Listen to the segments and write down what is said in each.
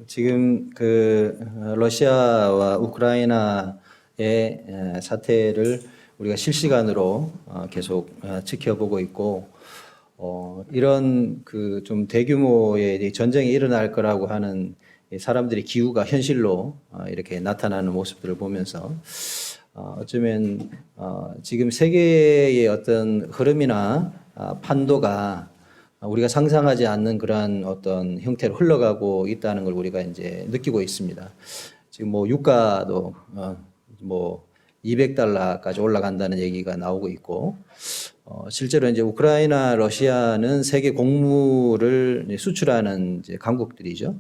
지금 러시아와 우크라이나의 사태를 우리가 실시간으로 계속 지켜보고 있고, 이런 좀 대규모의 전쟁이 일어날 거라고 하는 사람들의 기우가 현실로 이렇게 나타나는 모습들을 보면서 어쩌면 지금 세계의 어떤 흐름이나 판도가 우리가 상상하지 않는 그러한 어떤 형태로 흘러가고 있다는 걸 우리가 이제 느끼고 있습니다. 지금 유가도 200달러까지 올라간다는 얘기가 나오고 있고, 실제로 이제 우크라이나, 러시아는 세계 곡물을 수출하는 이제 강국들이죠.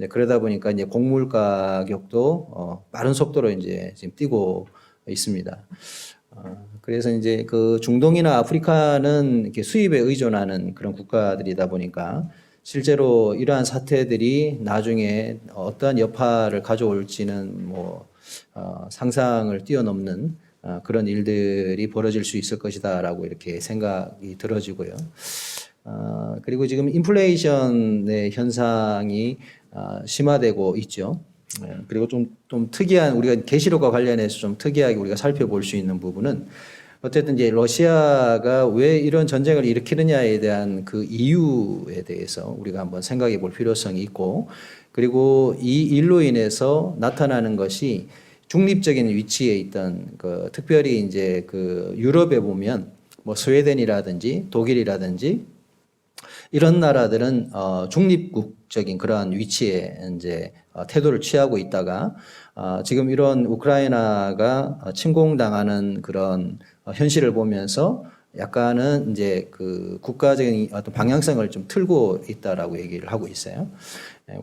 그러다 보니까 이제 곡물 가격도 빠른 속도로 이제 지금 뛰고 있습니다. 그래서 이제 중동이나 아프리카는 이렇게 수입에 의존하는 그런 국가들이다 보니까 실제로 이러한 사태들이 나중에 어떠한 여파를 가져올지는 상상을 뛰어넘는 그런 일들이 벌어질 수 있을 것이다라고 이렇게 생각이 들어지고요. 그리고 지금 인플레이션의 현상이 심화되고 있죠. 그리고 좀 특이한, 우리가 계시록과 관련해서 좀 특이하게 우리가 살펴볼 수 있는 부분은, 어쨌든 이제 러시아가 왜 이런 전쟁을 일으키느냐에 대한 그 이유에 대해서 우리가 한번 생각해 볼 필요성이 있고, 그리고 이 일로 인해서 나타나는 것이 중립적인 위치에 있던 특별히 이제 유럽에 보면 스웨덴이라든지 독일이라든지 이런 나라들은 중립국적인 그러한 위치에 이제 태도를 취하고 있다가 지금 이런 우크라이나가 침공당하는 그런 현실을 보면서 약간은 이제 국가적인 어떤 방향성을 좀 틀고 있다라고 얘기를 하고 있어요.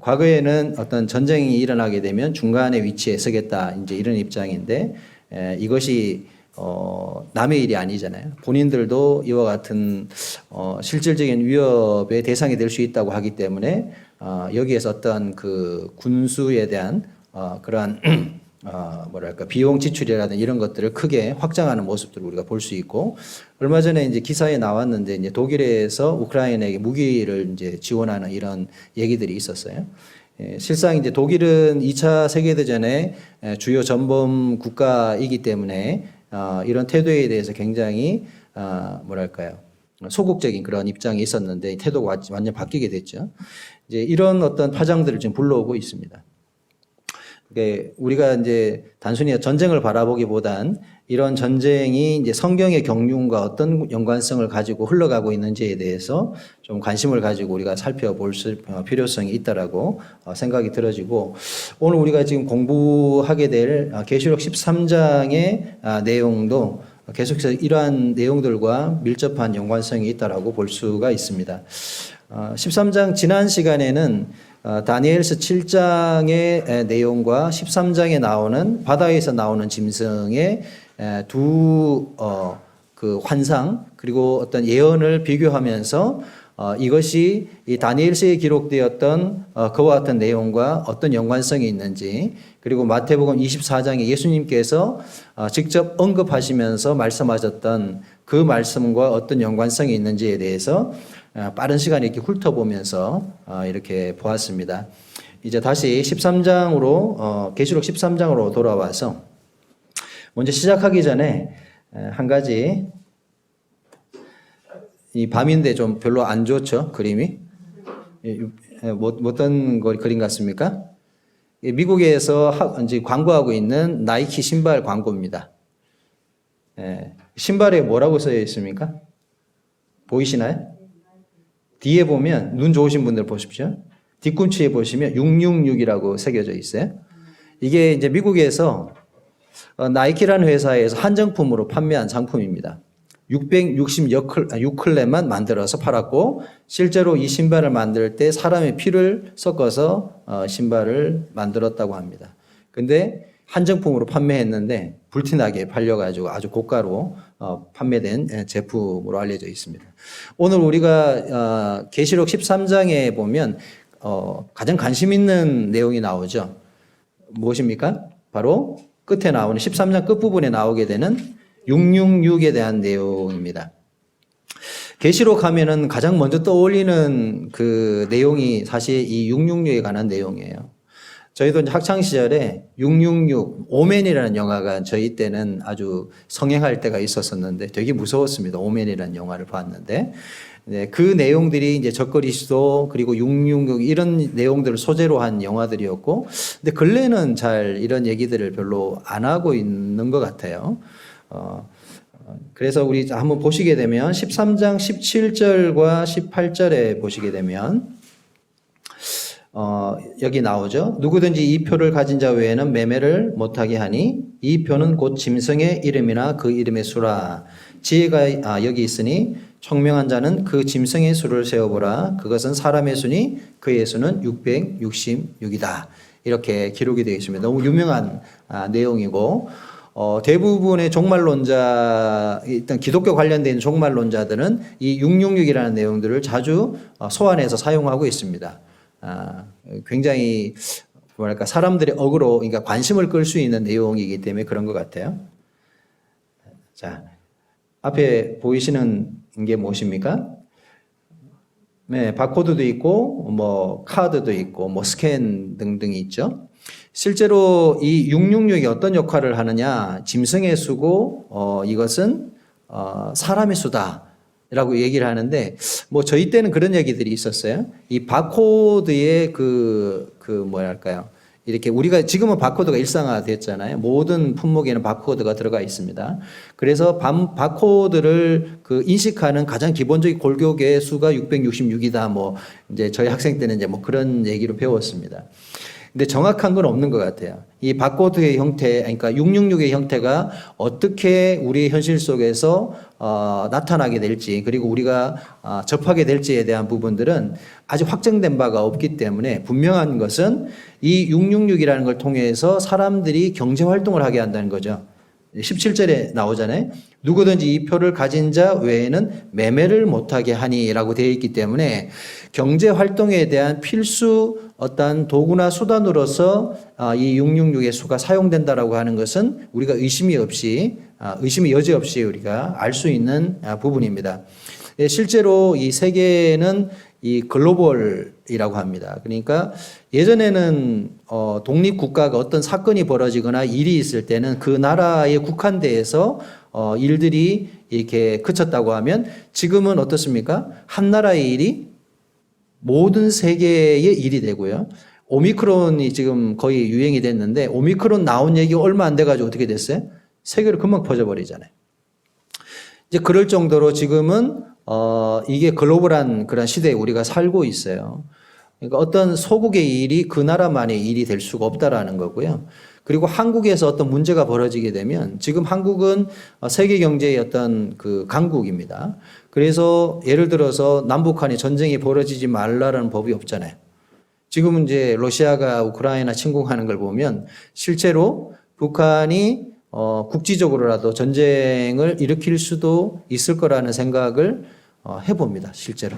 과거에는 어떤 전쟁이 일어나게 되면 중간에 위치에 서겠다, 이제 이런 입장인데, 이것이 남의 일이 아니잖아요. 본인들도 이와 같은 실질적인 위협의 대상이 될 수 있다고 하기 때문에 여기에서 어떤 군수에 대한 그러한 비용 지출이라든지 이런 것들을 크게 확장하는 모습들을 우리가 볼 수 있고, 얼마 전에 이제 기사에 나왔는데 이제 독일에서 우크라이나에게 무기를 이제 지원하는 이런 얘기들이 있었어요. 실상 이제 독일은 2차 세계대전의 주요 전범 국가이기 때문에 이런 태도에 대해서 굉장히 소극적인 그런 입장이 있었는데 태도가 완전 바뀌게 됐죠. 이제 이런 어떤 파장들을 지금 불러오고 있습니다. 우리가 이제 단순히 전쟁을 바라보기보단 이런 전쟁이 이제 성경의 경륜과 어떤 연관성을 가지고 흘러가고 있는지에 대해서 좀 관심을 가지고 우리가 살펴볼 필요성이 있다라고 생각이 들어지고, 오늘 우리가 지금 공부하게 될 계시록 13장의 내용도 계속해서 이러한 내용들과 밀접한 연관성이 있다라고 볼 수가 있습니다. 13장 지난 시간에는 다니엘서 7장의 내용과 13장에 나오는 바다에서 나오는 짐승의 두 환상 그리고 어떤 예언을 비교하면서 이것이 이 다니엘서에 기록되었던 그와 같은 내용과 어떤 연관성이 있는지, 그리고 마태복음 24장에 예수님께서 직접 언급하시면서 말씀하셨던 그 말씀과 어떤 연관성이 있는지에 대해서 빠른 시간에 이렇게 훑어보면서 이렇게 보았습니다. 이제 다시 13장으로 계시록 13장으로 돌아와서 먼저 시작하기 전에 한 가지, 이 밤인데 좀 별로 안 좋죠, 그림이? 어떤 그림 같습니까? 미국에서 이제 광고하고 있는 나이키 신발 광고입니다. 신발에 뭐라고 써져 있습니까? 보이시나요? 뒤에 보면, 눈 좋으신 분들 보십시오. 뒤꿈치에 보시면 666이라고 새겨져 있어요. 이게 이제 미국에서 나이키라는 회사에서 한정품으로 판매한 상품입니다. 666클레만 만들어서 팔았고, 실제로 이 신발을 만들 때 사람의 피를 섞어서 신발을 만들었다고 합니다. 근데 한정품으로 판매했는데 불티나게 팔려가지고 아주 고가로 판매된 제품으로 알려져 있습니다. 오늘 우리가 계시록 13장에 보면 가장 관심 있는 내용이 나오죠. 무엇입니까? 바로 끝에 나오는 13장 끝부분에 나오게 되는 666에 대한 내용입니다. 계시록 하면은 가장 먼저 떠올리는 그 내용이 사실 이 666에 관한 내용이에요. 저희도 이제 학창 시절에 666 오맨이라는 영화가 저희 때는 아주 성행할 때가 있었었는데 되게 무서웠습니다. 오맨이라는 영화를 봤는데 네, 그 내용들이 이제 적거리 시도 그리고 666 이런 내용들을 소재로 한 영화들이었고, 근데 근래는 잘 이런 얘기들을 별로 안 하고 있는 것 같아요. 그래서 우리 한번 보시게 되면 13장 17절과 18절에 보시게 되면 여기 나오죠. 누구든지 이 표를 가진 자 외에는 매매를 못하게 하니 이 표는 곧 짐승의 이름이나 그 이름의 수라. 지혜가 여기 있으니 총명한 자는 그 짐승의 수를 세어보라. 그것은 사람의 수니 그의 수는 666이다. 이렇게 기록이 되어 있습니다. 너무 유명한 내용이고, 대부분의 종말론자, 일단 기독교 관련된 종말론자들은 이 666이라는 내용들을 자주 소환해서 사용하고 있습니다. 굉장히 뭐랄까 사람들의 어그로, 그러니까 관심을 끌 수 있는 내용이기 때문에 그런 것 같아요. 자, 앞에 보이시는 게 무엇입니까? 네, 바코드도 있고, 뭐 카드도 있고, 뭐 스캔 등등이 있죠. 실제로 이 666이 어떤 역할을 하느냐? 짐승의 수고, 이것은 사람의 수다. 라고 얘기를 하는데, 뭐, 저희 때는 그런 얘기들이 있었어요. 이 바코드의 뭐랄까요. 이렇게 우리가 지금은 바코드가 일상화됐잖아요. 모든 품목에는 바코드가 들어가 있습니다. 그래서 바코드를 인식하는 가장 기본적인 골격의 수가 666이다. 뭐, 이제 저희 학생 때는 이제 뭐 그런 얘기로 배웠습니다. 근데 정확한 건 없는 것 같아요. 이 바코드의 형태, 그러니까 666의 형태가 어떻게 우리 현실 속에서 나타나게 될지, 그리고 우리가 접하게 될지에 대한 부분들은 아직 확정된 바가 없기 때문에 분명한 것은 이 666이라는 걸 통해서 사람들이 경제 활동을 하게 한다는 거죠. 17절에 나오잖아요. 누구든지 이 표를 가진 자 외에는 매매를 못하게 하니라고 되어 있기 때문에 경제 활동에 대한 필수 어떤 도구나 수단으로서 이 666의 수가 사용된다라고 하는 것은 우리가 의심의 여지 없이 우리가 알 수 있는 부분입니다. 실제로 이 세계는 이 글로벌이라고 합니다. 그러니까 예전에는 독립국가가 어떤 사건이 벌어지거나 일이 있을 때는 그 나라에 국한돼서 일들이 이렇게 그쳤다고 하면 지금은 어떻습니까? 한 나라의 일이 모든 세계의 일이 되고요. 오미크론이 지금 거의 유행이 됐는데 오미크론 나온 얘기가 얼마 안 돼가지고 어떻게 됐어요? 세계로 금방 퍼져버리잖아요. 이제 그럴 정도로 지금은 이게 글로벌한 그런 시대에 우리가 살고 있어요. 그러니까 어떤 소국의 일이 그 나라만의 일이 될 수가 없다라는 거고요. 그리고 한국에서 어떤 문제가 벌어지게 되면 지금 한국은 세계 경제의 어떤 강국입니다. 그래서 예를 들어서 남북한이 전쟁이 벌어지지 말라라는 법이 없잖아요. 지금 이제 러시아가 우크라이나 침공하는 걸 보면 실제로 북한이 국지적으로라도 전쟁을 일으킬 수도 있을 거라는 생각을 해봅니다. 실제로.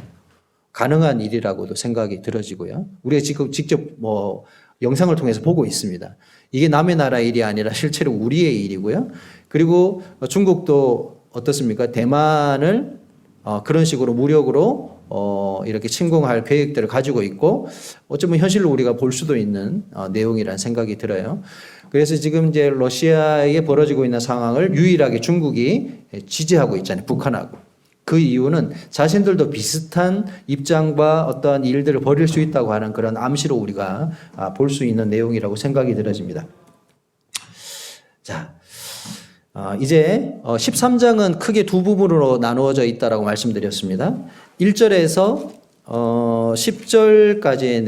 가능한 일이라고도 생각이 들어지고요. 우리가 지금 직접 뭐 영상을 통해서 보고 있습니다. 이게 남의 나라 일이 아니라 실제로 우리의 일이고요. 그리고 중국도 어떻습니까? 대만을 그런 식으로 무력으로 이렇게 침공할 계획들을 가지고 있고 어쩌면 현실로 우리가 볼 수도 있는 내용이라는 생각이 들어요. 그래서 지금 이제 러시아에 벌어지고 있는 상황을 유일하게 중국이 지지하고 있잖아요. 북한하고. 그 이유는 자신들도 비슷한 입장과 어떠한 일들을 벌일 수 있다고 하는 그런 암시로 우리가 볼 수 있는 내용이라고 생각이 들어집니다. 자, 이제 13장은 크게 두 부분으로 나누어져 있다라고 말씀드렸습니다. 1절에서 10절까지의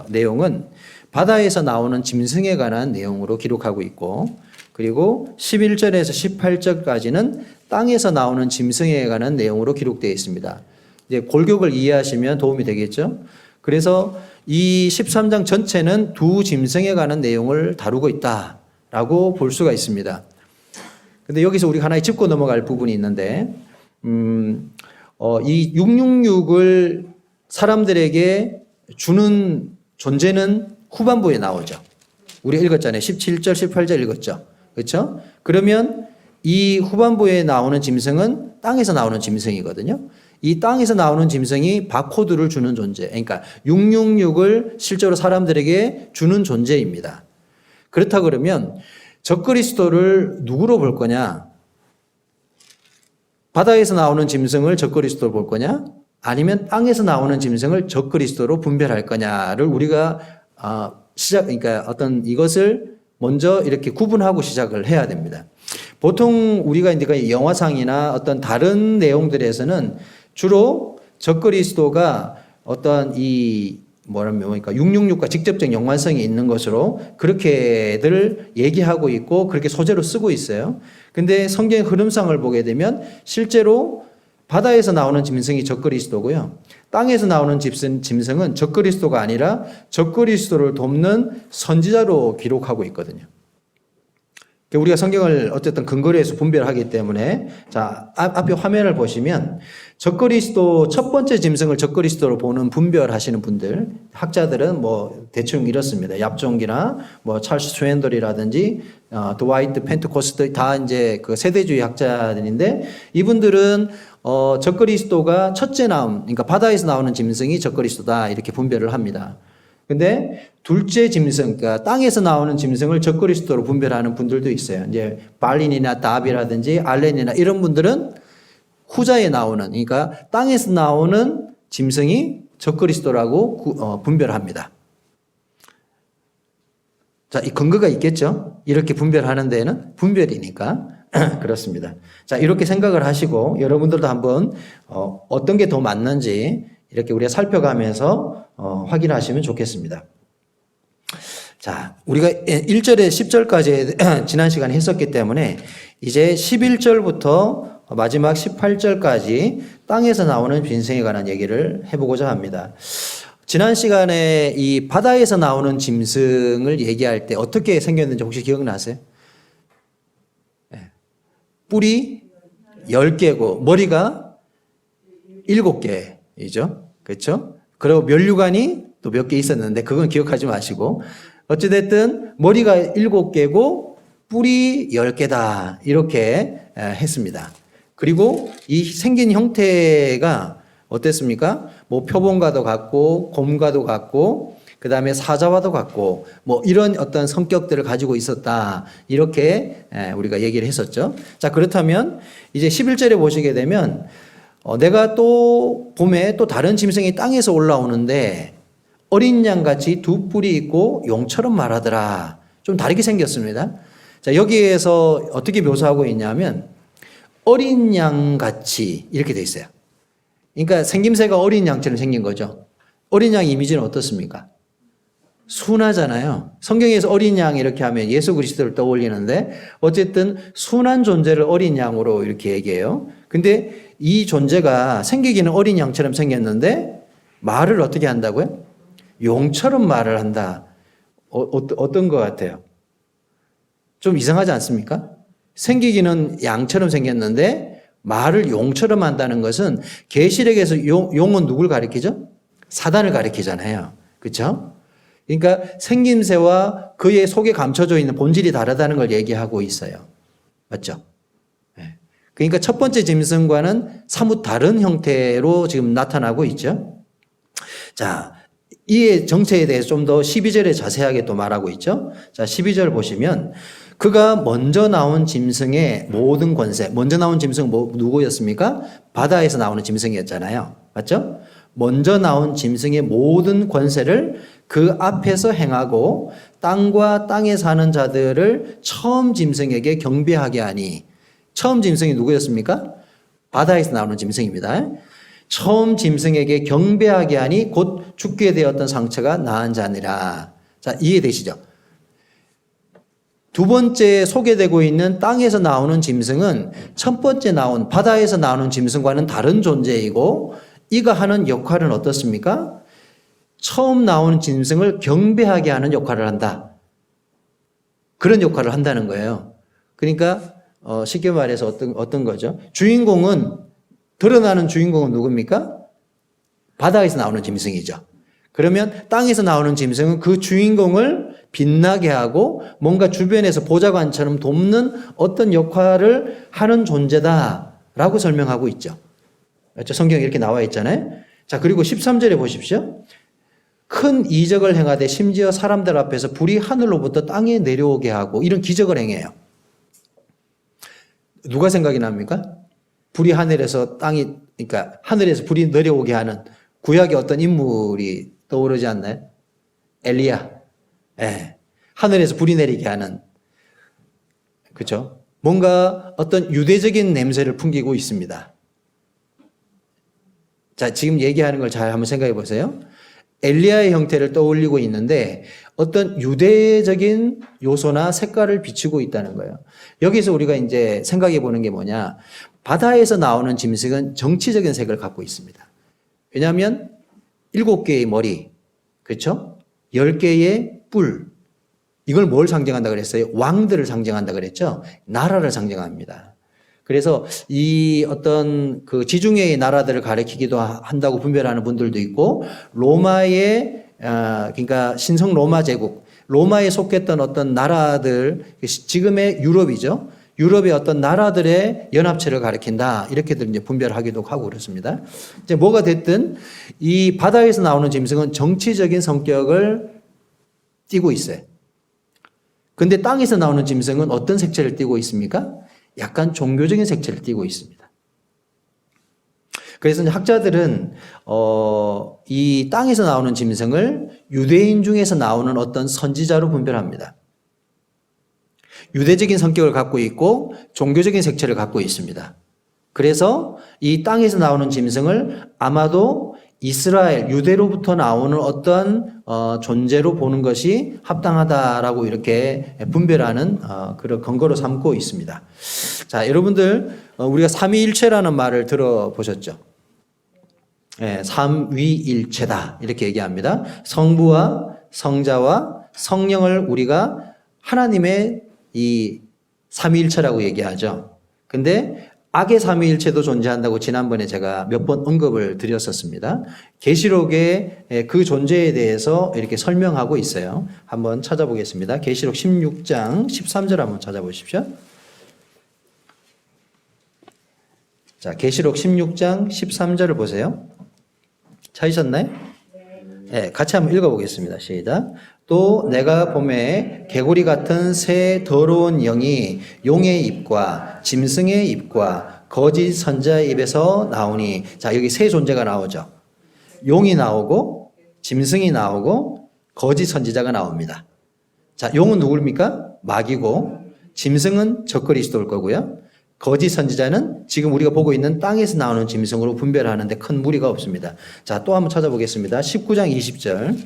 내용은 바다에서 나오는 짐승에 관한 내용으로 기록하고 있고, 그리고 11절에서 18절까지는 땅에서 나오는 짐승에 관한 내용으로 기록되어 있습니다. 이제 골격을 이해하시면 도움이 되겠죠? 그래서 이 13장 전체는 두 짐승에 관한 내용을 다루고 있다라고 볼 수가 있습니다. 근데 여기서 우리가 하나의 짚고 넘어갈 부분이 있는데, 이 666을 사람들에게 주는 존재는 후반부에 나오죠. 우리가 읽었잖아요. 17절, 18절 읽었죠. 그렇죠? 그러면 이 후반부에 나오는 짐승은 땅에서 나오는 짐승이거든요. 이 땅에서 나오는 짐승이 바코드를 주는 존재. 그러니까 666을 실제로 사람들에게 주는 존재입니다. 그렇다 그러면 적그리스도를 누구로 볼 거냐? 바다에서 나오는 짐승을 적그리스도로 볼 거냐? 아니면 땅에서 나오는 짐승을 적그리스도로 분별할 거냐를 우리가 그러니까 어떤 이것을 먼저 이렇게 구분하고 시작을 해야 됩니다. 보통 우리가 이제 영화상이나 어떤 다른 내용들에서는 주로 적그리스도가 어떤 뭐랄까 666과 직접적 연관성이 있는 것으로 그렇게들 얘기하고 있고 그렇게 소재로 쓰고 있어요. 근데 성경의 흐름상을 보게 되면 실제로 바다에서 나오는 짐승이 적그리스도고요. 땅에서 나오는 짐승은 적그리스도가 아니라 적그리스도를 돕는 선지자로 기록하고 있거든요. 우리가 성경을 어쨌든 근거로 해서 분별하기 때문에 자, 앞에 화면을 보시면 적그리스도 첫 번째 짐승을 적그리스도로 보는 분별하시는 분들, 학자들은 뭐 대충 이렇습니다. 얍종기나 뭐 찰스 스웬돌이라든지 드와이트 펜트코스트 다 이제 그 세대주의 학자들인데 이분들은 적그리스도가 첫째 나온, 그러니까 바다에서 나오는 짐승이 적그리스도다 이렇게 분별을 합니다. 근데 둘째 짐승, 그러니까 땅에서 나오는 짐승을 적그리스도로 분별하는 분들도 있어요. 이제 발린이나 다비라든지 알렌이나 이런 분들은 후자에 나오는, 그러니까 땅에서 나오는 짐승이 적그리스도라고 분별합니다. 자, 이 근거가 있겠죠? 이렇게 분별하는 데에는 분별이니까 그렇습니다. 자, 이렇게 생각을 하시고 여러분들도 한번 어떤 게 더 맞는지 이렇게 우리가 살펴가면서 확인하시면 좋겠습니다. 자, 우리가 1절에 10절까지 지난 시간에 했었기 때문에 이제 11절부터 마지막 18절까지 땅에서 나오는 짐승에 관한 얘기를 해보고자 합니다. 지난 시간에 이 바다에서 나오는 짐승을 얘기할 때 어떻게 생겼는지 혹시 기억나세요? 뿔이 10개고 머리가 7개이죠. 그렇죠? 그리고 면류관이 또 몇 개 있었는데 그건 기억하지 마시고 어찌됐든 머리가 7개고 뿔이 10개다 이렇게 했습니다. 그리고 이 생긴 형태가 어땠습니까? 뭐 표범과도 같고 곰과도 같고 그 다음에 사자와도 같고 뭐 이런 어떤 성격들을 가지고 있었다 이렇게 우리가 얘기를 했었죠. 자, 그렇다면 이제 11절에 보시게 되면 내가 또 봄에 또 다른 짐승이 땅에서 올라오는데 어린 양같이 두 뿔이 있고 용처럼 말하더라. 좀 다르게 생겼습니다. 자, 여기에서 어떻게 묘사하고 있냐면 어린 양같이 이렇게 돼 있어요. 그러니까 생김새가 어린 양처럼 생긴 거죠. 어린 양 이미지는 어떻습니까? 순하잖아요. 성경에서 어린 양 이렇게 하면 예수 그리스도를 떠올리는데 어쨌든 순한 존재를 어린 양으로 이렇게 얘기해요. 근데 이 존재가 생기기는 어린 양처럼 생겼는데 말을 어떻게 한다고요? 용처럼 말을 한다. 어떤 것 같아요? 좀 이상하지 않습니까? 생기기는 양처럼 생겼는데 말을 용처럼 한다는 것은 계시록에서 용은 누굴 가리키죠? 사단을 가리키잖아요. 그렇죠? 그러니까 생김새와 그의 속에 감춰져 있는 본질이 다르다는 걸 얘기하고 있어요. 맞죠? 그러니까 첫 번째 짐승과는 사뭇 다른 형태로 지금 나타나고 있죠. 자, 이의 정체에 대해서 좀 더 12절에 자세하게 또 말하고 있죠. 자, 12절 보시면 그가 먼저 나온 짐승의 모든 권세, 먼저 나온 짐승은 누구였습니까? 바다에서 나오는 짐승이었잖아요. 맞죠? 먼저 나온 짐승의 모든 권세를 그 앞에서 행하고 땅과 땅에 사는 자들을 처음 짐승에게 경배하게 하니, 처음 짐승이 누구였습니까? 바다에서 나오는 짐승입니다. 처음 짐승에게 경배하게 하니 곧 죽게 되었던 상처가 나은 자니라. 자, 이해되시죠? 두 번째 소개되고 있는 땅에서 나오는 짐승은 첫 번째 나온 바다에서 나오는 짐승과는 다른 존재이고 이가 하는 역할은 어떻습니까? 처음 나오는 짐승을 경배하게 하는 역할을 한다. 그런 역할을 한다는 거예요. 그러니까 쉽게 말해서 어떤 거죠? 드러나는 주인공은 누굽니까? 바다에서 나오는 짐승이죠. 그러면 땅에서 나오는 짐승은 그 주인공을 빛나게 하고 뭔가 주변에서 보좌관처럼 돕는 어떤 역할을 하는 존재다라고 설명하고 있죠. 성경에 이렇게 나와 있잖아요. 자, 그리고 13절에 보십시오. 큰 이적을 행하되 심지어 사람들 앞에서 불이 하늘로부터 땅에 내려오게 하고 이런 기적을 행해요. 누가 생각이 납니까? 불이 하늘에서 그러니까 하늘에서 불이 내려오게 하는 구약의 어떤 인물이 떠오르지 않나요? 엘리야. 예. 하늘에서 불이 내리게 하는. 그렇죠? 뭔가 어떤 유대적인 냄새를 풍기고 있습니다. 자, 지금 얘기하는 걸 잘 한번 생각해 보세요. 엘리야의 형태를 떠올리고 있는데 어떤 유대적인 요소나 색깔을 비추고 있다는 거예요. 여기서 우리가 이제 생각해 보는 게 뭐냐. 바다에서 나오는 짐승은 정치적인 색을 갖고 있습니다. 왜냐하면 7개의 머리, 그렇죠? 10개의 뿔. 이걸 뭘 상징한다 그랬어요? 왕들을 상징한다 그랬죠? 나라를 상징합니다. 그래서 이 어떤 그 지중해의 나라들을 가리키기도 한다고 분별하는 분들도 있고, 로마의, 그러니까 신성 로마 제국, 로마에 속했던 어떤 나라들, 지금의 유럽이죠. 유럽의 어떤 나라들의 연합체를 가리킨다. 이렇게들 이제 분별하기도 하고 그렇습니다. 이제 뭐가 됐든 이 바다에서 나오는 짐승은 정치적인 성격을 띠고 있어요. 근데 땅에서 나오는 짐승은 어떤 색채를 띠고 있습니까? 약간 종교적인 색채를 띠고 있습니다. 그래서 학자들은 이 땅에서 나오는 짐승을 유대인 중에서 나오는 어떤 선지자로 분별합니다. 유대적인 성격을 갖고 있고 종교적인 색채를 갖고 있습니다. 그래서 이 땅에서 나오는 짐승을 아마도 이스라엘, 유대로부터 나오는 어떤 존재로 보는 것이 합당하다라고 이렇게 분별하는 그런 근거로 삼고 있습니다. 자, 여러분들 우리가 삼위일체라는 말을 들어보셨죠? 네, 삼위일체다 이렇게 얘기합니다. 성부와 성자와 성령을 우리가 하나님의 이 삼위일체라고 얘기하죠. 근데 악의 삼위일체도 존재한다고 지난번에 제가 몇 번 언급을 드렸었습니다. 계시록의 그 존재에 대해서 이렇게 설명하고 있어요. 한번 찾아보겠습니다. 계시록 16장 13절 한번 찾아보십시오. 자, 계시록 16장 13절을 보세요. 찾으셨나요? 네, 같이 한번 읽어보겠습니다. 시작. 또 내가 봄에 개구리 같은 새 더러운 영이 용의 입과 짐승의 입과 거짓 선지자의 입에서 나오니, 자, 여기 세 존재가 나오죠. 용이 나오고 짐승이 나오고 거짓 선지자가 나옵니다. 자, 용은 누구입니까? 마귀고, 짐승은 적그리스도일 거고요. 거짓 선지자는 지금 우리가 보고 있는 땅에서 나오는 짐승으로 분별하는데 큰 무리가 없습니다. 자, 또 한번 찾아보겠습니다. 19장 20절.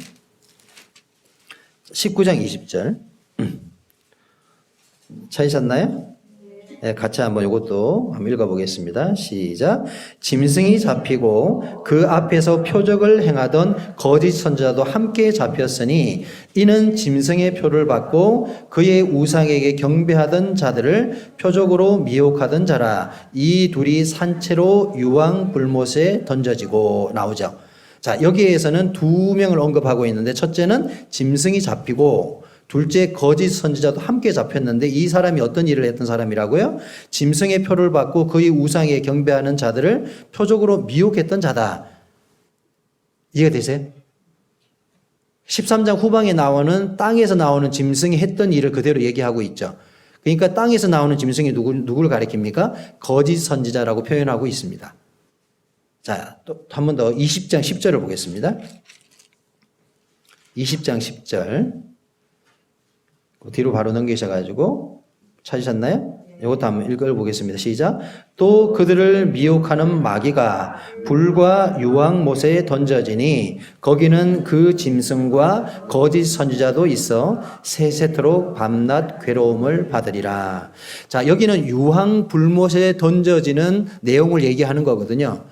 19장 20절. 찾으셨나요? 네, 같이 한번 이것도 한번 읽어보겠습니다. 시작. 짐승이 잡히고 그 앞에서 표적을 행하던 거짓 선지자도 함께 잡혔으니 이는 짐승의 표를 받고 그의 우상에게 경배하던 자들을 표적으로 미혹하던 자라. 이 둘이 산채로 유황불못에 던져지고 나오죠. 자, 여기에서는 두 명을 언급하고 있는데 첫째는 짐승이 잡히고 둘째 거짓 선지자도 함께 잡혔는데 이 사람이 어떤 일을 했던 사람이라고요? 짐승의 표를 받고 그의 우상에 경배하는 자들을 표적으로 미혹했던 자다. 이해가 되세요? 13장 후방에 나오는 땅에서 나오는 짐승이 했던 일을 그대로 얘기하고 있죠. 그러니까 땅에서 나오는 짐승이 누구를 가리킵니까? 거짓 선지자라고 표현하고 있습니다. 자, 또 한 번 더 20장 10절을 보겠습니다. 20장 10절. 뒤로 바로 넘기셔가지고 찾으셨나요? 이것도 한번 읽어보겠습니다. 시작. 또 그들을 미혹하는 마귀가 불과 유황못에 던져지니 거기는 그 짐승과 거짓 선지자도 있어 세세토록 밤낮 괴로움을 받으리라. 자, 여기는 유황불못에 던져지는 내용을 얘기하는 거거든요.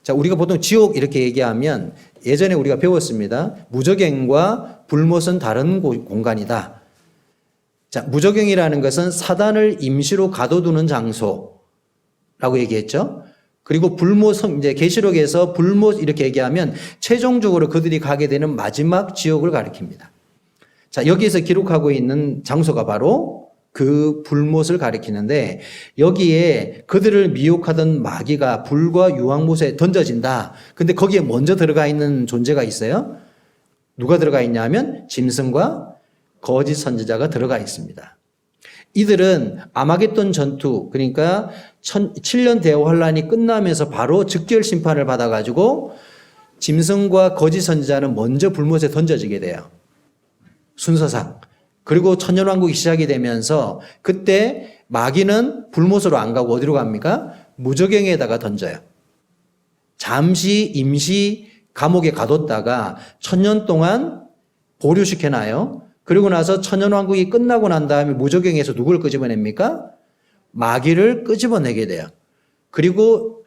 자, 우리가 보통 지옥 이렇게 얘기하면 예전에 우리가 배웠습니다. 무저갱과 불못은 다른 공간이다. 자, 무저갱이라는 것은 사단을 임시로 가둬두는 장소라고 얘기했죠. 그리고 불못은 이제 계시록에서 불못 이렇게 얘기하면 최종적으로 그들이 가게 되는 마지막 지옥을 가리킵니다. 자, 여기에서 기록하고 있는 장소가 바로 그 불못을 가리키는데 여기에 그들을 미혹하던 마귀가 불과 유황못에 던져진다. 근데 거기에 먼저 들어가 있는 존재가 있어요. 누가 들어가 있냐면 짐승과 거짓 선지자가 들어가 있습니다. 이들은 아마겟돈 전투, 그러니까 7년 대화 환란이 끝나면서 바로 즉결 심판을 받아가지고 짐승과 거짓 선지자는 먼저 불못에 던져지게 돼요. 순서상. 그리고 천년왕국이 시작이 되면서 그때 마귀는 불못으로 안 가고 어디로 갑니까? 무저갱에다가 던져요. 잠시 임시 감옥에 가뒀다가 1000년 동안 보류시켜놔요. 그리고 나서 천년왕국이 끝나고 난 다음에 무저갱에서 누굴 끄집어냅니까? 마귀를 끄집어내게 돼요. 그리고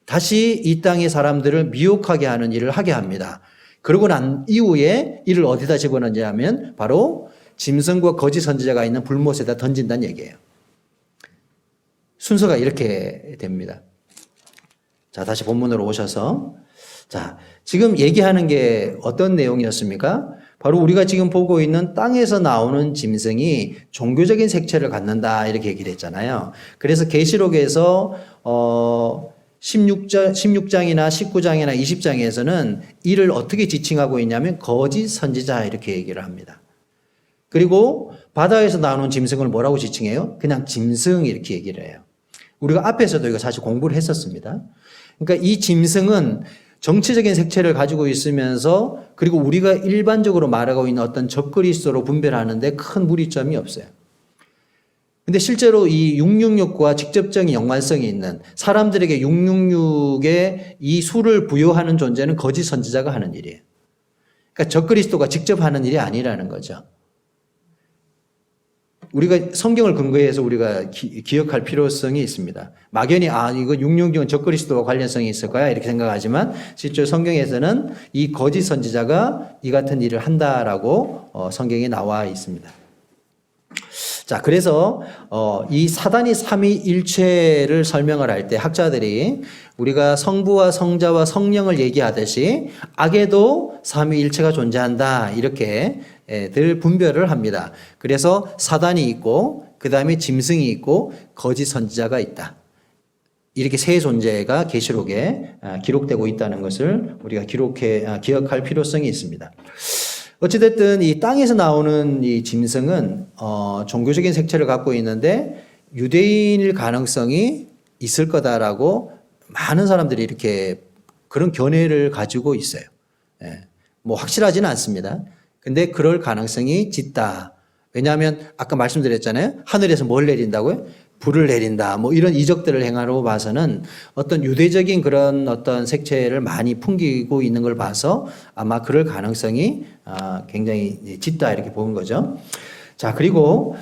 다시 이 땅의 사람들을 미혹하게 하는 일을 하게 합니다. 그러고 난 이후에 이를 어디다 집어넣냐면 바로 짐승과 거짓 선지자가 있는 불못에다 던진다는 얘기예요. 순서가 이렇게 됩니다. 자, 다시 본문으로 오셔서. 자, 지금 얘기하는 게 어떤 내용이었습니까? 바로 우리가 지금 보고 있는 땅에서 나오는 짐승이 종교적인 색채를 갖는다 이렇게 얘기를 했잖아요. 그래서 계시록에서 16장이나 19장이나 20장에서는 이를 어떻게 지칭하고 있냐면 거짓 선지자 이렇게 얘기를 합니다. 그리고 바다에서 나오는 짐승을 뭐라고 지칭해요? 그냥 짐승 이렇게 얘기를 해요. 우리가 앞에서도 이거 사실 공부를 했었습니다. 그러니까 이 짐승은 정치적인 색채를 가지고 있으면서 그리고 우리가 일반적으로 말하고 있는 어떤 적그리스도로 분별하는데 큰 무리점이 없어요. 근데 실제로 이 666과 직접적인 연관성이 있는 사람들에게 666의 이 수를 부여하는 존재는 거짓 선지자가 하는 일이에요. 그러니까 적그리스도가 직접 하는 일이 아니라는 거죠. 우리가 성경을 근거해서 우리가 기억할 필요성이 있습니다. 막연히 이거 666은 적그리스도와 관련성이 있을 거야 이렇게 생각하지만 실제 성경에서는 이 거짓 선지자가 이 같은 일을 한다라고 성경에 나와 있습니다. 자, 그래서 이 사단이 삼위일체를 설명을 할 때 학자들이 우리가 성부와 성자와 성령을 얘기하듯이 악에도 삼위일체가 존재한다 이렇게 늘 분별을 합니다. 그래서 사단이 있고 그 다음에 짐승이 있고 거짓 선지자가 있다. 이렇게 세 존재가 계시록에 기록되고 있다는 것을 우리가 기억할 필요성이 있습니다. 어찌됐든 이 땅에서 나오는 이 짐승은 종교적인 색채를 갖고 있는데 유대인일 가능성이 있을 거다라고 많은 사람들이 이렇게 그런 견해를 가지고 있어요. 뭐 확실하지는 않습니다. 근데 그럴 가능성이 짙다. 왜냐하면 아까 말씀드렸잖아요. 하늘에서 뭘 내린다고요? 불을 내린다. 뭐 이런 이적들을 행하러 봐서는 어떤 유대적인 그런 어떤 색채를 많이 풍기고 있는 걸 봐서 아마 그럴 가능성이 굉장히 짙다 이렇게 보는 거죠. 자, 그리고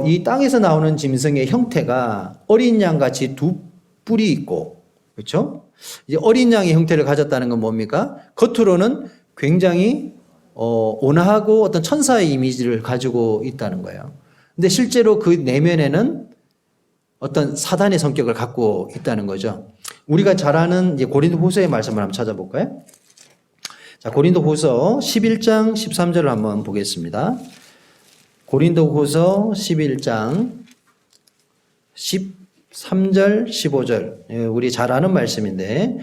이 땅에서 나오는 짐승의 형태가 어린 양 같이 두 뿔이 있고, 그렇죠? 이제 어린 양의 형태를 가졌다는 건 뭡니까? 겉으로는 굉장히 온화하고 어떤 천사의 이미지를 가지고 있다는 거예요. 근데 실제로 그 내면에는 어떤 사단의 성격을 갖고 있다는 거죠. 우리가 잘 아는 이제 고린도후서의 말씀을 한번 찾아볼까요? 자, 고린도후서 11장 13절을 한번 보겠습니다. 고린도후서 11장 13절 15절 우리 잘 아는 말씀인데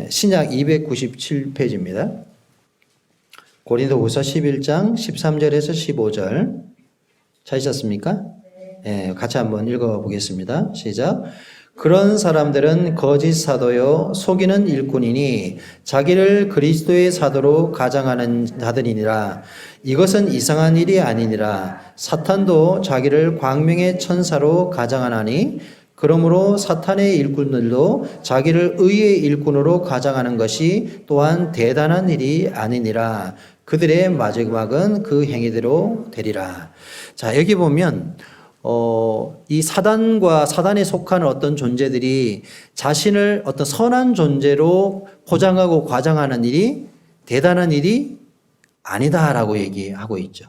신약 297페이지입니다. 고린도후서 11장 13절에서 15절 찾으셨습니까? 네, 같이 한번 읽어보겠습니다. 시작. 그런 사람들은 거짓 사도요 속이는 일꾼이니 자기를 그리스도의 사도로 가장하는 자들이니라. 이것은 이상한 일이 아니니라. 사탄도 자기를 광명의 천사로 가장하나니 그러므로 사탄의 일꾼들도 자기를 의의 일꾼으로 가장하는 것이 또한 대단한 일이 아니니라. 그들의 마지막은 그 행위대로 되리라. 자, 여기 보면 이 사단과 사단에 속하는 어떤 존재들이 자신을 어떤 선한 존재로 포장하고 과장하는 일이 대단한 일이 아니다라고 얘기하고 있죠.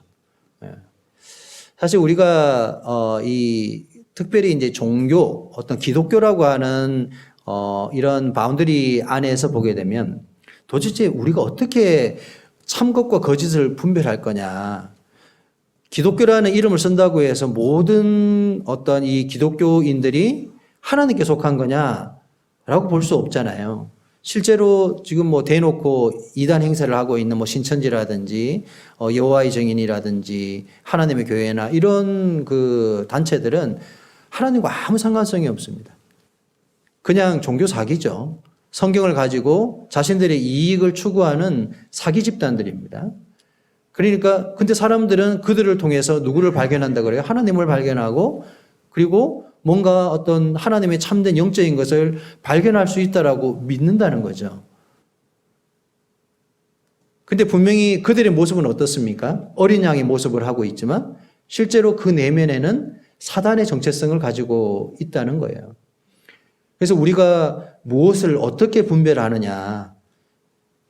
사실 우리가 특별히 이제 종교, 어떤 기독교라고 하는 이런 바운더리 안에서 보게 되면 도대체 우리가 어떻게 참것과 거짓을 분별할 거냐. 기독교라는 이름을 쓴다고 해서 모든 어떤 이 기독교인들이 하나님께 속한 거냐라고 볼 수 없잖아요. 실제로 지금 뭐 대놓고 이단 행세를 하고 있는 뭐 신천지라든지 여호와의 증인이라든지 하나님의 교회나 이런 그 단체들은 하나님과 아무 상관성이 없습니다. 그냥 종교 사기죠. 성경을 가지고 자신들의 이익을 추구하는 사기 집단들입니다. 그러니까 근데 사람들은 그들을 통해서 누구를 발견한다 그래요? 하나님을 발견하고 그리고 뭔가 어떤 하나님의 참된 영적인 것을 발견할 수 있다라고 믿는다는 거죠. 근데 분명히 그들의 모습은 어떻습니까? 어린 양의 모습을 하고 있지만 실제로 그 내면에는 사단의 정체성을 가지고 있다는 거예요. 그래서 우리가 무엇을 어떻게 분별하느냐.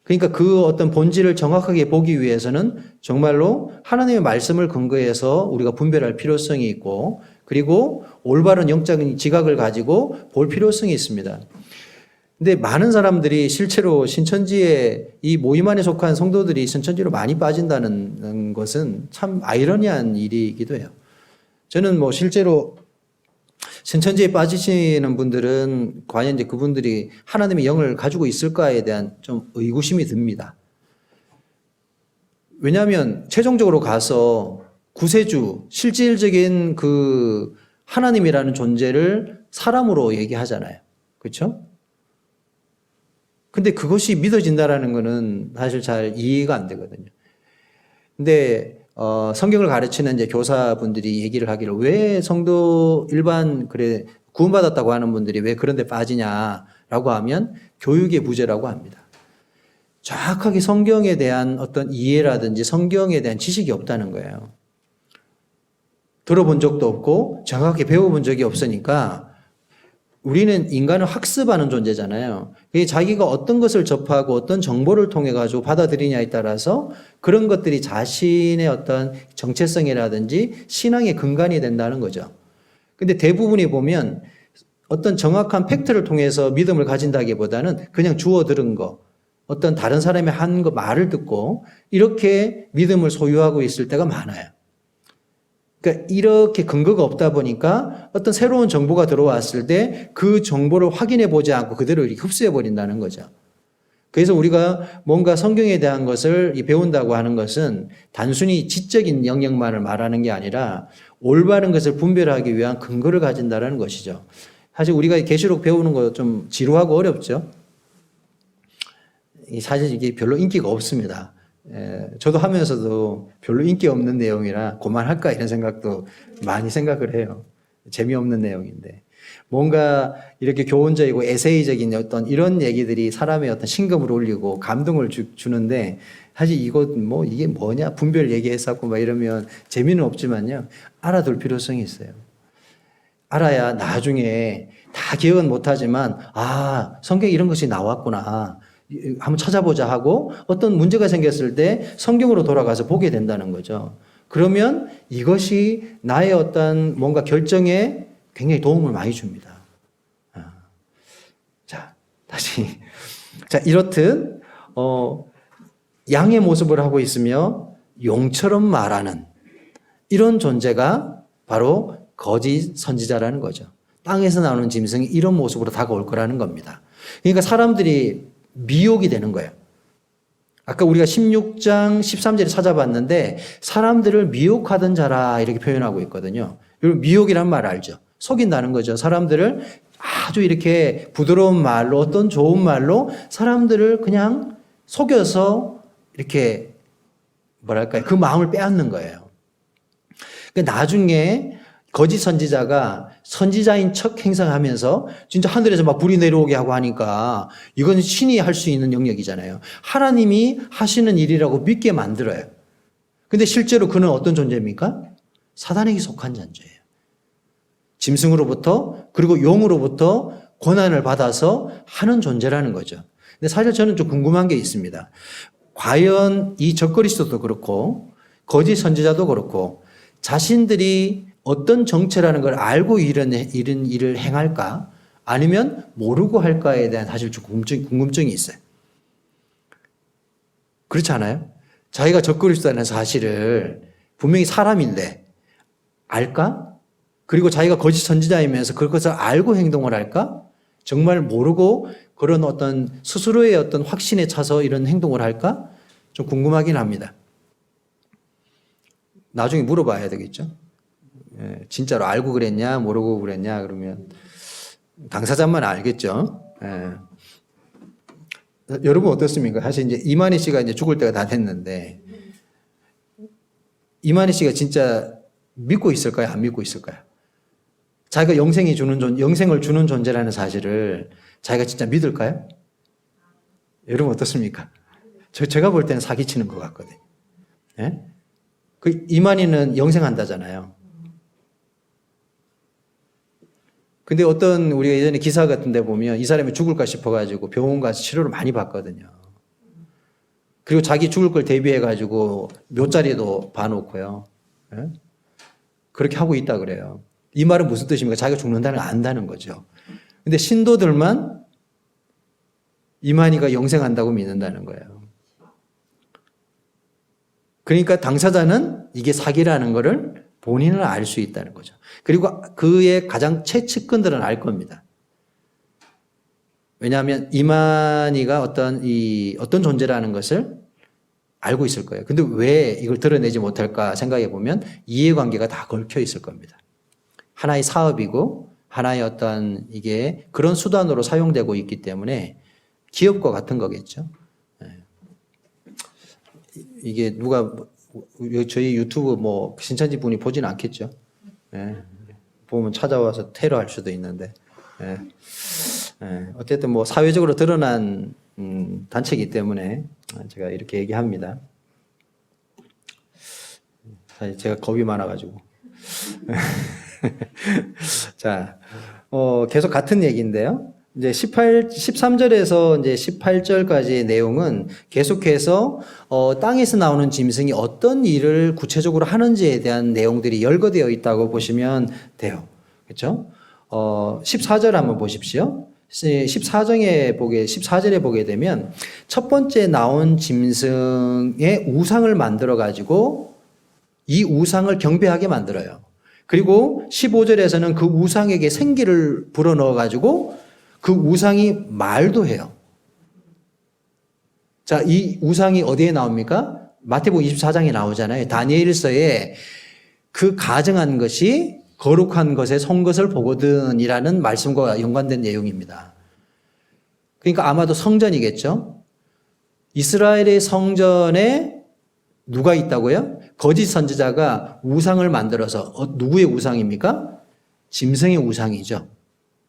그러니까 그 어떤 본질을 정확하게 보기 위해서는 정말로 하나님의 말씀을 근거해서 우리가 분별할 필요성이 있고 그리고 올바른 영적인 지각을 가지고 볼 필요성이 있습니다. 근데 많은 사람들이 실제로 신천지에 이 모임 안에 속한 성도들이 신천지로 많이 빠진다는 것은 참 아이러니한 일이기도 해요. 저는 뭐 실제로 신천지에 빠지시는 분들은 과연 이제 그분들이 하나님의 영을 가지고 있을까에 대한 좀 의구심이 듭니다. 왜냐하면 최종적으로 가서 구세주, 실질적인 그 하나님이라는 존재를 사람으로 얘기하잖아요. 그렇죠? 근데 그것이 믿어진다라는 것은 사실 잘 이해가 안 되거든요. 근데 성경을 가르치는 이제 교사분들이 얘기를 하기를 왜 성도 일반 그래 구원받았다고 하는 분들이 왜 그런 데 빠지냐라고 하면 교육의 부재라고 합니다. 정확하게 성경에 대한 어떤 이해라든지 성경에 대한 지식이 없다는 거예요. 들어본 적도 없고 정확하게 배워본 적이 없으니까 우리는 인간은 학습하는 존재잖아요. 자기가 어떤 것을 접하고 어떤 정보를 통해 가지고 받아들이냐에 따라서 그런 것들이 자신의 어떤 정체성이라든지 신앙의 근간이 된다는 거죠. 근데 대부분이 보면 어떤 정확한 팩트를 통해서 믿음을 가진다기보다는 그냥 주워 들은 거, 어떤 다른 사람이 한 거 말을 듣고 이렇게 믿음을 소유하고 있을 때가 많아요. 그러니까 이렇게 근거가 없다 보니까 어떤 새로운 정보가 들어왔을 때 그 정보를 확인해 보지 않고 그대로 이렇게 흡수해 버린다는 거죠. 그래서 우리가 뭔가 성경에 대한 것을 배운다고 하는 것은 단순히 지적인 영역만을 말하는 게 아니라 올바른 것을 분별하기 위한 근거를 가진다는 것이죠. 사실 우리가 계시록 배우는 거 좀 지루하고 어렵죠. 사실 이게 별로 인기가 없습니다. 저도 하면서도 별로 인기 없는 내용이라 그만할까 이런 생각도 많이 생각을 해요. 재미없는 내용인데 뭔가 이렇게 교훈적이고 에세이적인 어떤 이런 얘기들이 사람의 어떤 심금을 울리고 감동을 주는데 사실 이거 이게 뭐냐 분별 얘기했었고 막 이러면 재미는 없지만요 알아둘 필요성이 있어요. 알아야 나중에 다 기억은 못하지만 성경에 이런 것이 나왔구나. 한번 찾아보자 하고 어떤 문제가 생겼을 때 성경으로 돌아가서 보게 된다는 거죠. 그러면 이것이 나의 어떤 뭔가 결정에 굉장히 도움을 많이 줍니다. 자, 다시. 자, 이렇듯, 양의 모습을 하고 있으며 용처럼 말하는 이런 존재가 바로 거짓 선지자라는 거죠. 땅에서 나오는 짐승이 이런 모습으로 다가올 거라는 겁니다. 그러니까 사람들이 미혹이 되는 거예요. 아까 우리가 16장 13절에 찾아봤는데 사람들을 미혹하던 자라 이렇게 표현하고 있거든요. 여러분 미혹이란 말 알죠? 속인다는 거죠. 사람들을 아주 이렇게 부드러운 말로 어떤 좋은 말로 사람들을 그냥 속여서 이렇게 뭐랄까요? 그 마음을 빼앗는 거예요. 그러니까 나중에 거짓 선지자가 선지자인 척 행사하면서 진짜 하늘에서 막 불이 내려오게 하고 하니까 이건 신이 할 수 있는 영역이잖아요. 하나님이 하시는 일이라고 믿게 만들어요. 근데 실제로 그는 어떤 존재입니까? 사단에게 속한 존재예요. 짐승으로부터 그리고 용으로부터 고난을 받아서 하는 존재라는 거죠. 근데 사실 저는 좀 궁금한 게 있습니다. 과연 이 적그리스도도 그렇고 거짓 선지자도 그렇고 자신들이 어떤 정체라는 걸 알고 이런 일을 행할까? 아니면 모르고 할까에 대한 사실 좀 궁금증이 있어요. 그렇지 않아요? 자기가 적그리스도라는 사실을 분명히 사람인데 알까? 그리고 자기가 거짓 선지자이면서 그것을 알고 행동을 할까? 정말 모르고 그런 어떤 스스로의 어떤 확신에 차서 이런 행동을 할까? 좀 궁금하긴 합니다. 나중에 물어봐야 되겠죠. 예, 진짜로 알고 그랬냐, 모르고 그랬냐, 그러면 당사자만 알겠죠. 예. 여러분 어떻습니까? 사실 이제 이만희 씨가 이제 죽을 때가 다 됐는데, 이만희 씨가 진짜 믿고 있을까요? 안 믿고 있을까요? 자기가 영생을 주는 존재라는 사실을 자기가 진짜 믿을까요? 여러분 어떻습니까? 제가 볼 때는 사기치는 것 같거든요. 예? 그 이만희는 영생한다잖아요. 근데 어떤 우리가 예전에 기사 같은 데 보면 이 사람이 죽을까 싶어가지고 병원 가서 치료를 많이 받거든요. 그리고 자기 죽을 걸 대비해가지고 묘자리도 봐놓고요. 예? 그렇게 하고 있다 그래요. 이 말은 무슨 뜻입니까? 자기가 죽는다는 걸 안다는 거죠. 근데 신도들만 이만희가 영생한다고 믿는다는 거예요. 그러니까 당사자는 이게 사기라는 것을 본인은 알 수 있다는 거죠. 그리고 그의 가장 최측근들은 알 겁니다. 왜냐하면 이만희가 어떤 존재라는 것을 알고 있을 거예요. 근데 왜 이걸 드러내지 못할까 생각해 보면 이해관계가 다 걸쳐 있을 겁니다. 하나의 사업이고 하나의 어떤 이게 그런 수단으로 사용되고 있기 때문에 기업과 같은 거겠죠. 이게 누가 저희 유튜브 뭐 신천지 분이 보진 않겠죠. 보면 찾아와서 테러할 수도 있는데. 어쨌든 뭐 사회적으로 드러난 단체이기 때문에 제가 이렇게 얘기합니다. 사실 제가 겁이 많아가지고. 자, 계속 같은 얘기인데요. 이제 13절에서 이제 18절까지의 내용은 계속해서 땅에서 나오는 짐승이 어떤 일을 구체적으로 하는지에 대한 내용들이 열거되어 있다고 보시면 돼요. 그렇죠? 14절 한번 보십시오. 14절에 보게 되면 첫 번째 나온 짐승의 우상을 만들어 가지고 이 우상을 경배하게 만들어요. 그리고 15절에서는 그 우상에게 생기를 불어넣어 가지고 그 우상이 말도 해요. 자, 이 우상이 어디에 나옵니까? 마태복음 24장에 나오잖아요. 다니엘서에 그 가정한 것이 거룩한 것에 선 것을 보거든이라는 말씀과 연관된 내용입니다. 그러니까 아마도 성전이겠죠. 이스라엘의 성전에 누가 있다고요? 거짓 선지자가 우상을 만들어서 누구의 우상입니까? 짐승의 우상이죠.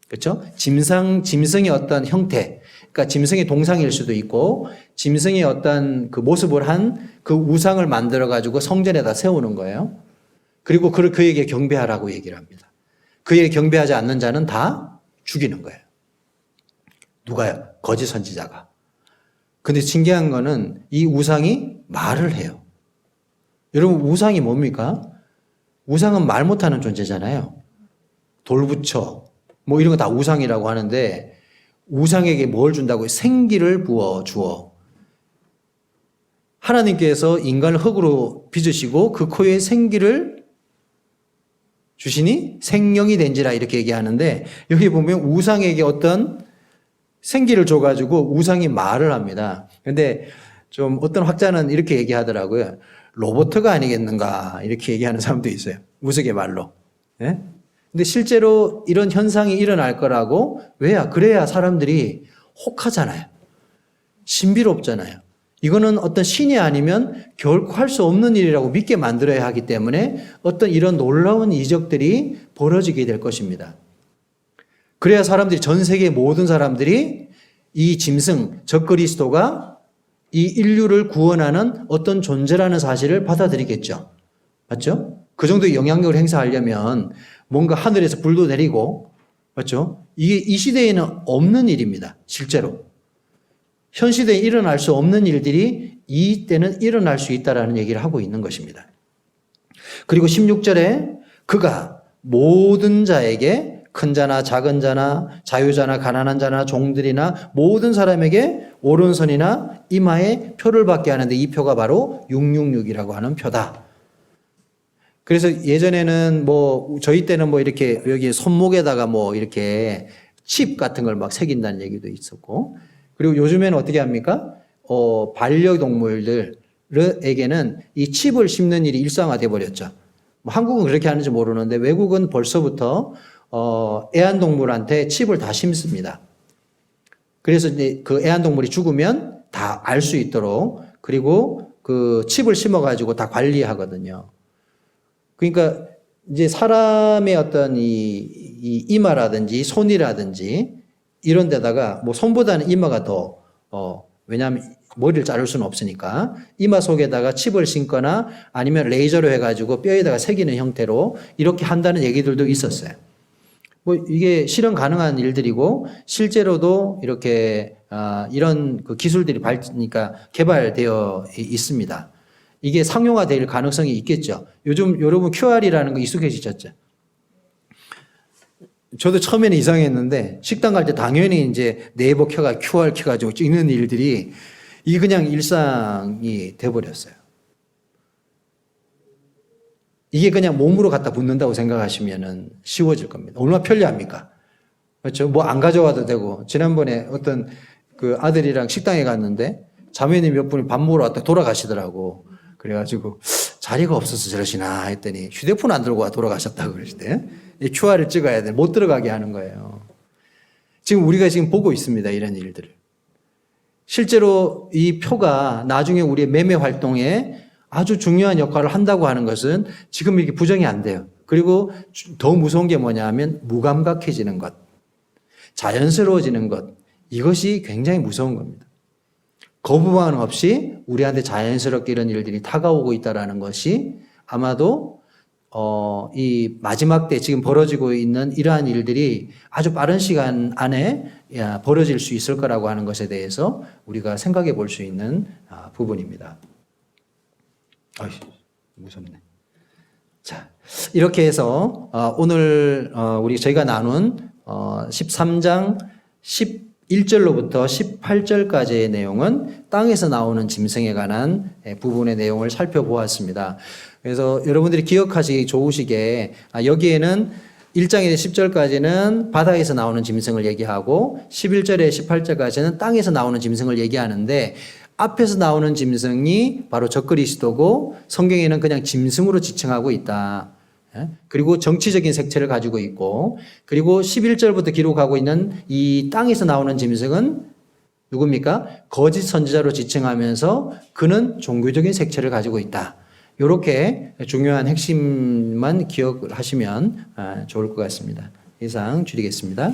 그렇죠? 짐승의 어떤 형태, 그러니까 짐승의 동상일 수도 있고 짐승의 어떤 그 모습을 한 그 우상을 만들어 가지고 성전에다 세우는 거예요. 그리고 그에게 경배하라고 얘기를 합니다. 그에게 경배하지 않는 자는 다 죽이는 거예요. 누가요? 거짓 선지자가. 근데 신기한 거는 이 우상이 말을 해요. 여러분 우상이 뭡니까? 우상은 말 못하는 존재잖아요. 돌부처 뭐 이런 거 다 우상이라고 하는데 우상에게 뭘 준다고요? 생기를 부어 주어. 하나님께서 인간을 흙으로 빚으시고 그 코에 생기를 주시니 생명이 된지라 이렇게 얘기하는데 여기 보면 우상에게 어떤 생기를 줘가지고 우상이 말을 합니다. 근데 좀 어떤 학자는 이렇게 얘기하더라고요. 로버트가 아니겠는가 이렇게 얘기하는 사람도 있어요. 우스갯말로. 예? 근데 실제로 이런 현상이 일어날 거라고 왜야? 그래야 사람들이 혹하잖아요. 신비롭잖아요. 이거는 어떤 신이 아니면 결코 할 수 없는 일이라고 믿게 만들어야 하기 때문에 어떤 이런 놀라운 이적들이 벌어지게 될 것입니다. 그래야 사람들이 전 세계 모든 사람들이 이 짐승 적그리스도가 이 인류를 구원하는 어떤 존재라는 사실을 받아들이겠죠. 맞죠? 그 정도의 영향력을 행사하려면 뭔가 하늘에서 불도 내리고 맞죠? 이게 이 시대에는 없는 일입니다. 실제로. 현 시대에 일어날 수 없는 일들이 이 때는 일어날 수 있다라는 얘기를 하고 있는 것입니다. 그리고 16절에 그가 모든 자에게 큰 자나 작은 자나 자유자나 가난한 자나 종들이나 모든 사람에게 오른손이나 이마에 표를 받게 하는데 이 표가 바로 666이라고 하는 표다. 그래서 예전에는 뭐 저희 때는 뭐 이렇게 여기 손목에다가 뭐 이렇게 칩 같은 걸 막 새긴다는 얘기도 있었고, 그리고 요즘에는 어떻게 합니까? 반려동물들에게는 이 칩을 심는 일이 일상화돼 버렸죠. 뭐 한국은 그렇게 하는지 모르는데 외국은 벌써부터 애완동물한테 칩을 다 심습니다. 그래서 이제 그 애완동물이 죽으면 다 알 수 있도록, 그리고 그 칩을 심어가지고 다 관리하거든요. 그러니까 이제 사람의 어떤 이 이마라든지 손이라든지 이런 데다가 뭐 손보다는 이마가 더, 왜냐하면 머리를 자를 수는 없으니까 이마 속에다가 칩을 심거나 아니면 레이저로 해가지고 뼈에다가 새기는 형태로 이렇게 한다는 얘기들도 있었어요. 뭐 이게 실현 가능한 일들이고 실제로도 이렇게 이런 그 기술들이 그러니까 개발되어 있습니다. 이게 상용화될 가능성이 있겠죠. 요즘 여러분 QR이라는 거 익숙해지셨죠? 저도 처음에는 이상했는데 식당 갈 때 당연히 이제 네이버 QR 켜가지고 찍는 일들이 이게 그냥 일상이 돼버렸어요. 이게 그냥 몸으로 갖다 붙는다고 생각하시면 쉬워질 겁니다. 얼마나 편리합니까? 그렇죠? 뭐 안 가져와도 되고. 지난번에 어떤 그 아들이랑 식당에 갔는데 자매님 몇 분이 밥 먹으러 왔다 돌아가시더라고. 그래가지고 자리가 없어서 저러시나 했더니 휴대폰 안 들고 와 돌아가셨다고 그러시대. QR을 찍어야 돼. 못 들어가게 하는 거예요. 지금 우리가 지금 보고 있습니다. 이런 일들을. 실제로 이 표가 나중에 우리의 매매 활동에 아주 중요한 역할을 한다고 하는 것은 지금 이렇게 부정이 안 돼요. 그리고 더 무서운 게 뭐냐 하면 무감각해지는 것, 자연스러워지는 것, 이것이 굉장히 무서운 겁니다. 거부 반응 없이 우리한테 자연스럽게 이런 일들이 다가오고 있다는 것이 아마도 이 마지막 때 지금 벌어지고 있는 이러한 일들이 아주 빠른 시간 안에 벌어질 수 있을 거라고 하는 것에 대해서 우리가 생각해 볼 수 있는 부분입니다. 아이, 무섭네. 자, 이렇게 해서 오늘 저희가 나눈 13장 11절로부터 18절까지의 내용은 땅에서 나오는 짐승에 관한 부분의 내용을 살펴보았습니다. 그래서 여러분들이 기억하시기 좋으시게 여기에는 1장에서 10절까지는 바다에서 나오는 짐승을 얘기하고 11절에 18절까지는 땅에서 나오는 짐승을 얘기하는데 앞에서 나오는 짐승이 바로 적그리스도고 성경에는 그냥 짐승으로 지칭하고 있다. 그리고 정치적인 색채를 가지고 있고, 그리고 11절부터 기록하고 있는 이 땅에서 나오는 짐승은 누굽니까? 거짓 선지자로 지칭하면서 그는 종교적인 색채를 가지고 있다. 이렇게 중요한 핵심만 기억을 하시면 좋을 것 같습니다. 이상 줄이겠습니다.